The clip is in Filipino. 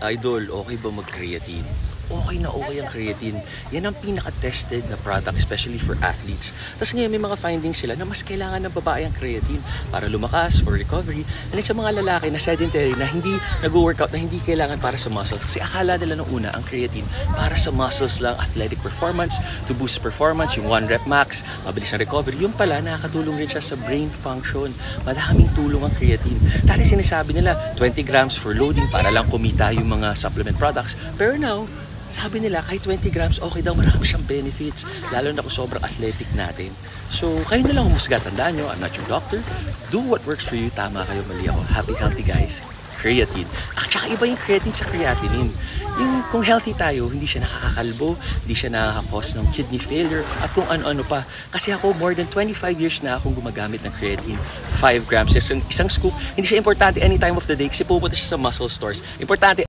Idol, okay ba mag-creatine? Okay na okay ang creatine. Yan ang pinaka-tested na product, especially for athletes. Tapos ngayon may mga findings sila na mas kailangan ng babae ang creatine para lumakas, for recovery. And sa mga lalaki na sedentary na hindi nag-workout, na hindi kailangan para sa muscles. Kasi akala nila nung una ang creatine para sa muscles lang, athletic performance, to boost performance, yung 1 rep max, mabilis ang recovery. Yung pala, nakakatulong rin siya sa brain function. Maraming tulong ang creatine. Dati sinasabi nila 20 grams for loading para lang kumita yung mga supplement products. Pero now, sabi nila kahit 20 grams, okay daw, marami siyang benefits. Lalo na kung sobrang athletic natin. So, kayo na lang humusga. Tandaan nyo, I'm not your doctor. Do what works for you. Tama kayo, mali ako. Happy, healthy guys. Creatine. Tsaka iba yung creatine sa creatinine. Yung kung healthy tayo, hindi siya nakakakalbo, hindi siya nakaka-cause ng kidney failure, at kung ano-ano pa. Kasi ako, more than 25 years na akong gumagamit ng creatine. 5 grams. Isang scoop. Hindi siya importante any time of the day kasi pupunta siya sa muscle stores. Importante,